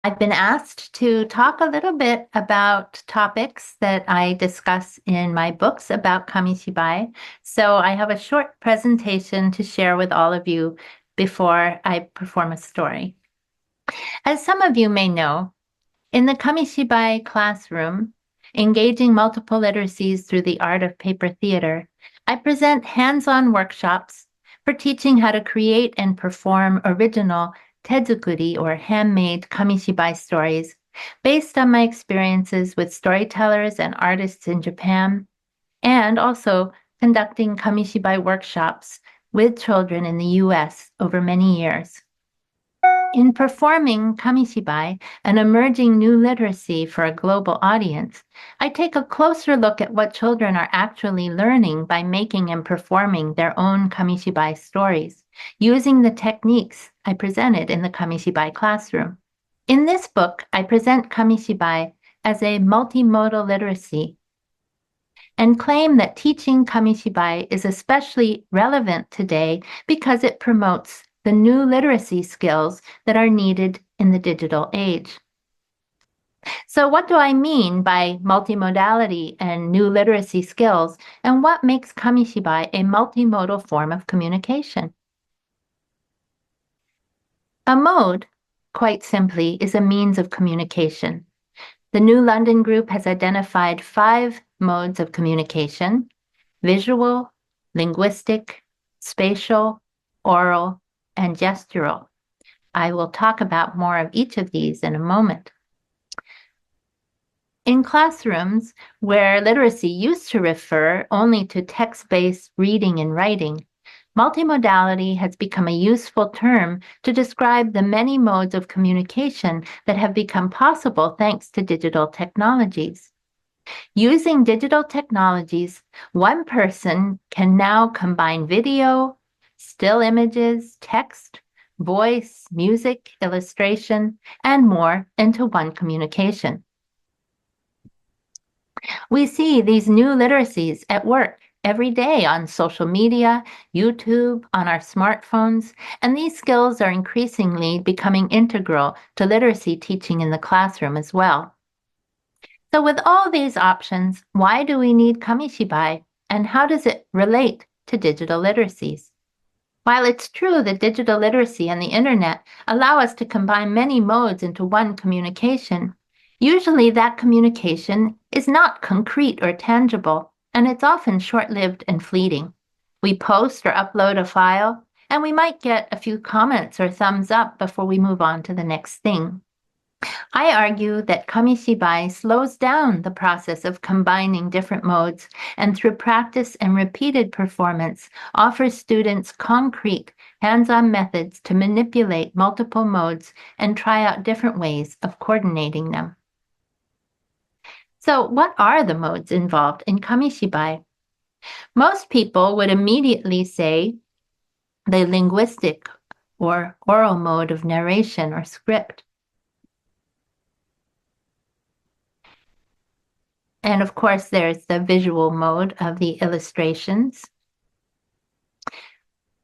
I've been asked to talk a little bit about topics that I discuss in my books about Kamishibai. So I have a short presentation to share with all of you before I perform a story. As some of you may know, in the Kamishibai classroom, engaging multiple literacies through the art of paper theater, I present hands-on workshops for teaching how to create and perform original tezukuri or handmade Kamishibai stories based on my experiences with storytellers and artists in Japan, and also conducting Kamishibai workshops with children in the US over many years. In performing Kamishibai, an emerging new literacy for a global audience, I take a closer look at what children are actually learning by making and performing their own Kamishibai stories, using the techniques I presented in the Kamishibai classroom. In this book, I present Kamishibai as a multimodal literacy and claim that teaching Kamishibai is especially relevant today because it promotes the new literacy skills that are needed in the digital age. So what do I mean by multimodality and new literacy skills, and what makes Kamishibai a multimodal form of communication? A mode, quite simply, is a means of communication. The New London Group has identified 5 modes of communication: visual, linguistic, spatial, oral, and gestural. I will talk about more of each of these in a moment. In classrooms where literacy used to refer only to text-based reading and writing, multimodality has become a useful term to describe the many modes of communication that have become possible thanks to digital technologies. Using digital technologies, one person can now combine video, still images, text, voice, music, illustration, and more into one communication. We see these new literacies at work every day on social media, YouTube, on our smartphones, and these skills are increasingly becoming integral to literacy teaching in the classroom as well. So with all these options, why do we need Kamishibai, and how does it relate to digital literacies? While it's true that digital literacy and the internet allow us to combine many modes into one communication, usually that communication is not concrete or tangible, and it's often short-lived and fleeting. We post or upload a file, and we might get a few comments or thumbs up before we move on to the next thing. I argue that Kamishibai slows down the process of combining different modes, and through practice and repeated performance, offers students concrete, hands-on methods to manipulate multiple modes and try out different ways of coordinating them. So what are the modes involved in Kamishibai? Most people would immediately say the linguistic or oral mode of narration or script. And of course, there's the visual mode of the illustrations.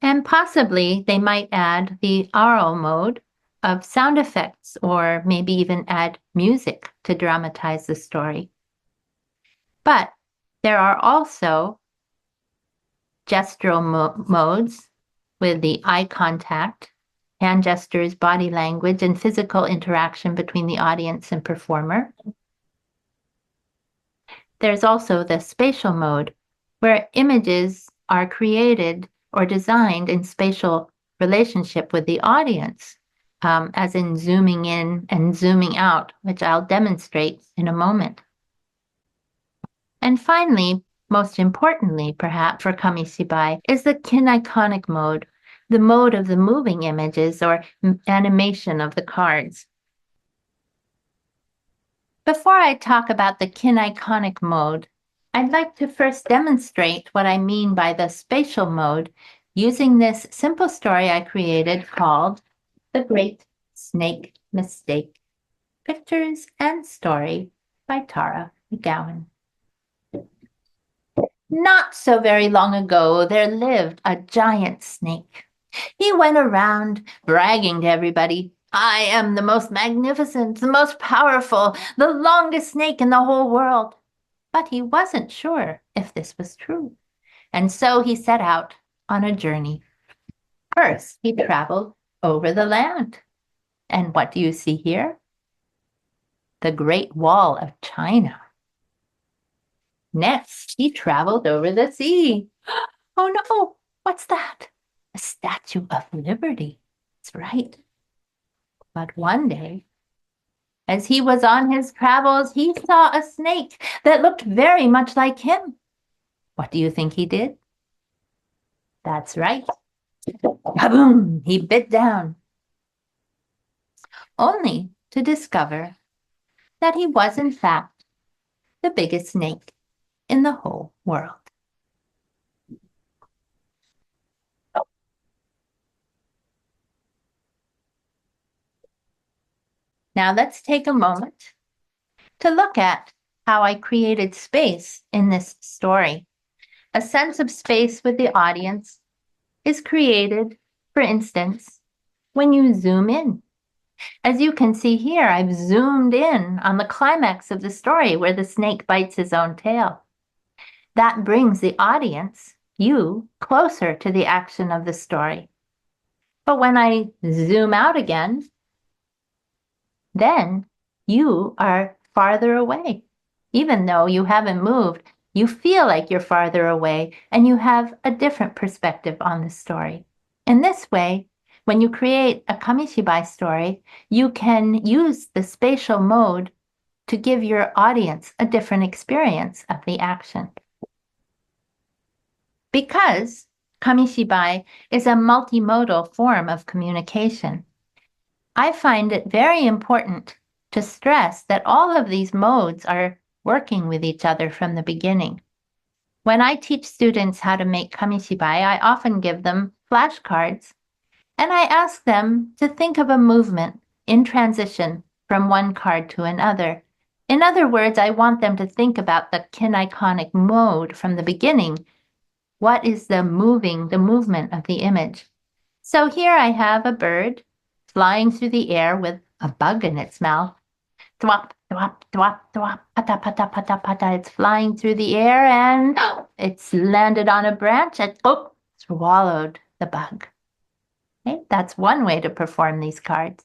And possibly they might add the aural mode of sound effects, or maybe even add music to dramatize the story. But there are also gestural modes with the eye contact, hand gestures, body language, and physical interaction between the audience and performer. There's also the spatial mode, where images are created or designed in spatial relationship with the audience, as in zooming in and zooming out, which I'll demonstrate in a moment. And finally, most importantly, perhaps for Kamishibai, is the kin-iconic mode, the mode of the moving images or animation of the cards. Before I talk about the kin-iconic mode, I'd like to first demonstrate what I mean by the spatial mode using this simple story I created called The Great Snake Mistake. Pictures and Story by Tara McGowan. Not so very long ago, there lived a giant snake. He went around bragging to everybody, I am the most magnificent, the most powerful, the longest snake in the whole world. But he wasn't sure if this was true. And so he set out on a journey. First, he traveled over the land. And what do you see here? The Great Wall of China. Next, he traveled over the sea. Oh no, what's that? A Statue of Liberty. That's right. But one day, as he was on his travels, he saw a snake that looked very much like him. What do you think he did? That's right. Kaboom! He bit down, only to discover that he was, in fact, the biggest snake in the whole world. Now let's take a moment to look at how I created space in this story. A sense of space with the audience is created, for instance, when you zoom in. As you can see here, I've zoomed in on the climax of the story where the snake bites his own tail. That brings the audience, you, closer to the action of the story. But when I zoom out again, then you are farther away. Even though you haven't moved, you feel like you're farther away and you have a different perspective on the story. In this way, when you create a Kamishibai story, you can use the spatial mode to give your audience a different experience of the action. Because Kamishibai is a multimodal form of communication, I find it very important to stress that all of these modes are working with each other from the beginning. When I teach students how to make Kamishibai, I often give them flashcards, and I ask them to think of a movement in transition from one card to another. In other words, I want them to think about the kin-iconic mode from the beginning. What is the movement of the image? So here I have a bird flying through the air with a bug in its mouth. Thwop, thwop, thwop, thwop, pata, pata, pata, pata. It's flying through the air and it's landed on a branch and swallowed the bug. Okay? That's one way to perform these cards.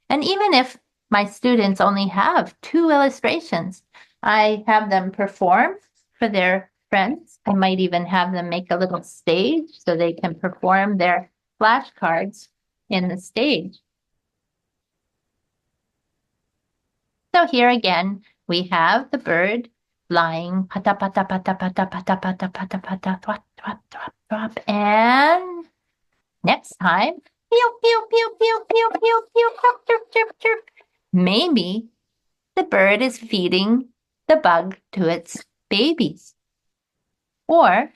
And even if my students only have 2 illustrations, I have them perform for their friends. I might even have them make a little stage so they can perform their flashcards in the stage. So here again, we have the bird flying, pata, pata, pata, pata, pata, pata, pata, pata, thwap, thwap, thwap, thwap, and next time, pew, pew, pew, pew, pew, pew, pew, chirp, chirp, chirp, chirp. Maybe the bird is feeding the bug to its babies. Or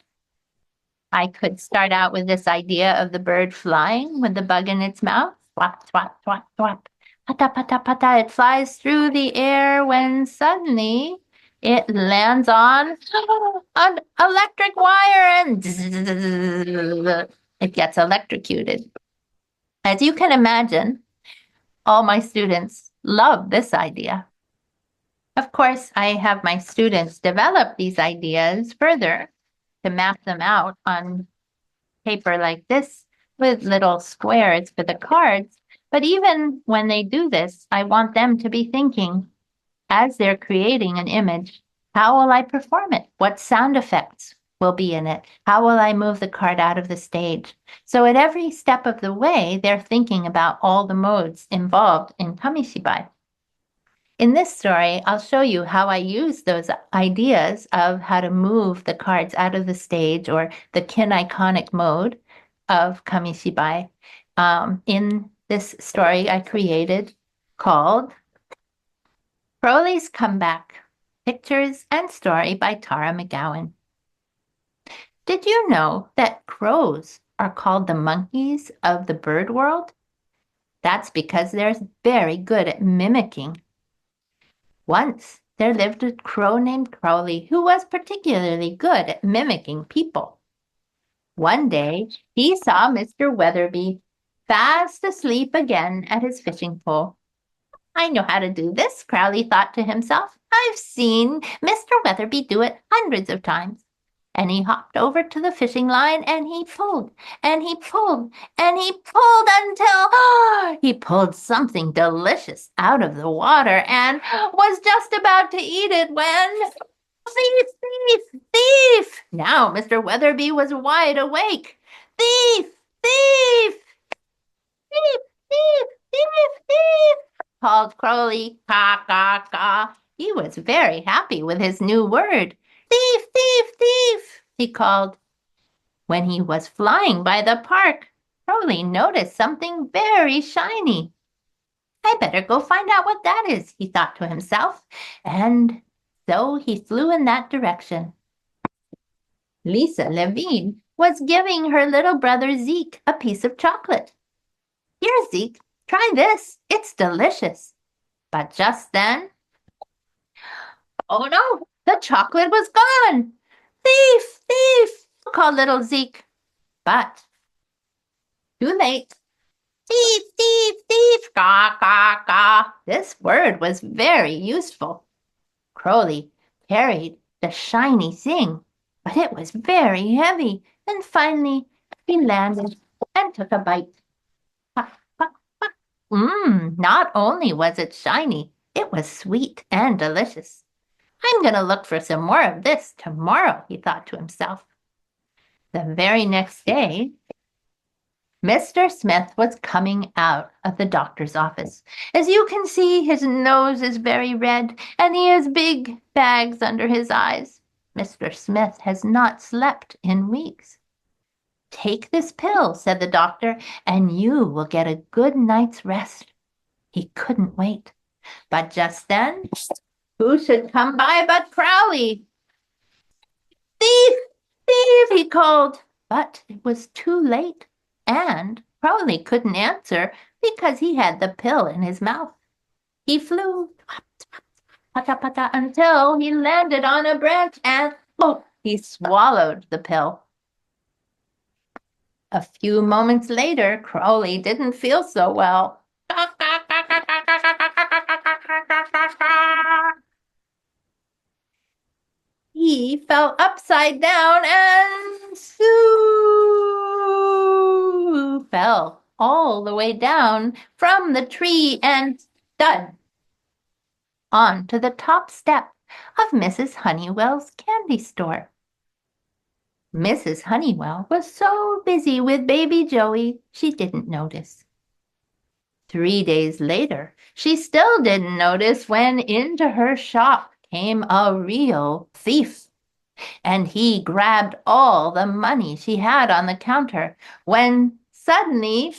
I could start out with this idea of the bird flying with the bug in its mouth. Thwap, thwap, thwap, thwap. Pata, pata, pata. It flies through the air when suddenly it lands on an electric wire and it gets electrocuted. As you can imagine, all my students love this idea. Of course, I have my students develop these ideas further to map them out on paper like this with little squares for the cards. But even when they do this, I want them to be thinking, as they're creating an image, how will I perform it? What sound effects will be in it? How will I move the card out of the stage? So at every step of the way, they're thinking about all the modes involved in Kamishibai. In this story, I'll show you how I use those ideas of how to move the cards out of the stage or the kin-iconic mode of Kamishibai in this story I created called Crowley's Comeback, Pictures and Story by Tara McGowan. Did you know that crows are called the monkeys of the bird world? That's because they're very good at mimicking. Once there lived a crow named Crowley who was particularly good at mimicking people. One day he saw Mr. Weatherby fast asleep again at his fishing pole. I know how to do this, Crowley thought to himself. I've seen Mr. Weatherby do it hundreds of times. And he hopped over to the fishing line and he pulled and he pulled and he pulled until he pulled something delicious out of the water and was just about to eat it when thief, thief, thief! Now Mr. Weatherby was wide awake. Thief, thief, thief, thief, thief, thief! Called Crowley. Caw, caw, caw. He was very happy with his new word. Thief, thief, thief, he called. When he was flying by the park, Crowley noticed something very shiny. I better go find out what that is, he thought to himself, and so he flew in that direction. Lisa Levine was giving her little brother Zeke a piece of chocolate. Here, Zeke, try this. It's delicious. But just then, oh no, the chocolate was gone. Thief, thief, called little Zeke. But too late. Thief, thief, thief, caw, caw, caw. This word was very useful. Crowley carried the shiny thing, but it was very heavy, and finally he landed and took a bite. Not only was it shiny, it was sweet and delicious. I'm going to look for some more of this tomorrow, he thought to himself. The very next day, Mr. Smith was coming out of the doctor's office. As you can see, his nose is very red, and he has big bags under his eyes. Mr. Smith has not slept in weeks. Take this pill, said the doctor, and you will get a good night's rest. He couldn't wait. But just then, who should come by but Crowley? Thief! Thief! He called. But it was too late, and Crowley couldn't answer because he had the pill in his mouth. He flew pata-pata until he landed on a branch and he swallowed the pill. A few moments later, Crowley didn't feel so well. He fell upside down and fell all the way down from the tree and thud onto the top step of Mrs. Honeywell's candy store. Mrs. Honeywell was so busy with baby Joey, she didn't notice. 3 days later, she still didn't notice when into her shop came a real thief. And he grabbed all the money she had on the counter when suddenly,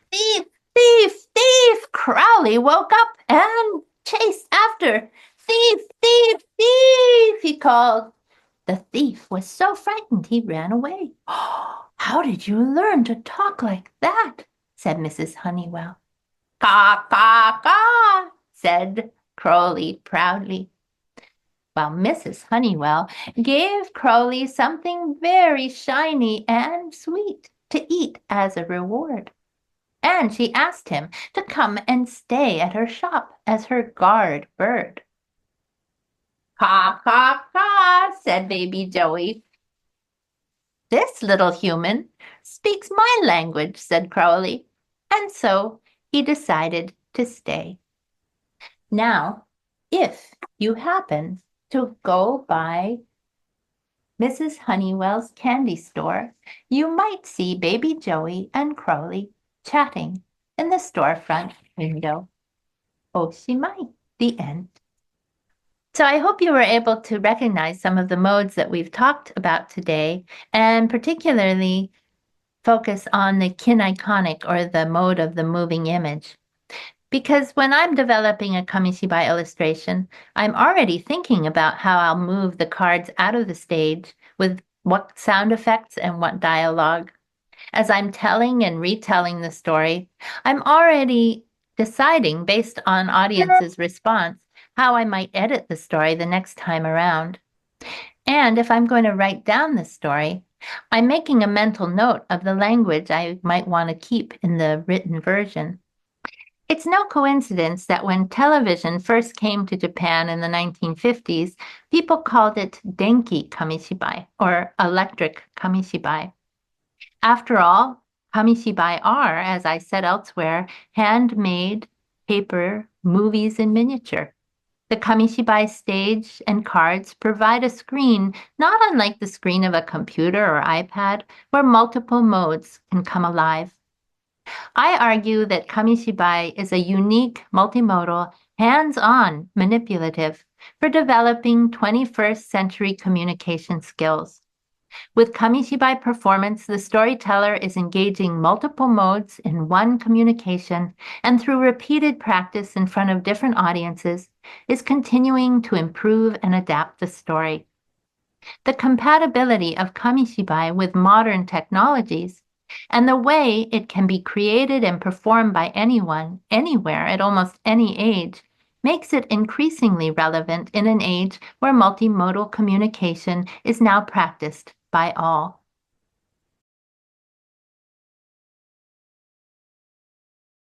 thief, thief, thief, Crowley woke up and chased after. Thief, thief, thief, he called. The thief was so frightened he ran away. How did you learn to talk like that? Said Mrs. Honeywell. Caw, caw, caw, said Crowley proudly. While Mrs. Honeywell gave Crowley something very shiny and sweet to eat as a reward. And she asked him to come and stay at her shop as her guard bird. Caw, caw, caw, said baby Joey. This little human speaks my language, said Crowley, and so he decided to stay. Now, if you happen to go by Mrs. Honeywell's candy store, you might see baby Joey and Crowley chatting in the storefront window. Oshimai, the end. So I hope you were able to recognize some of the modes that we've talked about today, and particularly focus on the kin iconic, or the mode of the moving image. Because when I'm developing a Kamishibai illustration, I'm already thinking about how I'll move the cards out of the stage with what sound effects and what dialogue. As I'm telling and retelling the story, I'm already deciding, based on audience's response, how I might edit the story the next time around. And if I'm going to write down the story, I'm making a mental note of the language I might want to keep in the written version. It's no coincidence that when television first came to Japan in the 1950s, people called it Denki Kamishibai or electric Kamishibai. After all, Kamishibai are, as I said elsewhere, handmade paper movies in miniature. The Kamishibai stage and cards provide a screen not unlike the screen of a computer or iPad, where multiple modes can come alive. I argue that Kamishibai is a unique, multimodal, hands-on manipulative for developing 21st century communication skills. With Kamishibai performance, the storyteller is engaging multiple modes in one communication and through repeated practice in front of different audiences is continuing to improve and adapt the story. The compatibility of Kamishibai with modern technologies and the way it can be created and performed by anyone, anywhere, at almost any age, makes it increasingly relevant in an age where multimodal communication is now practiced by all.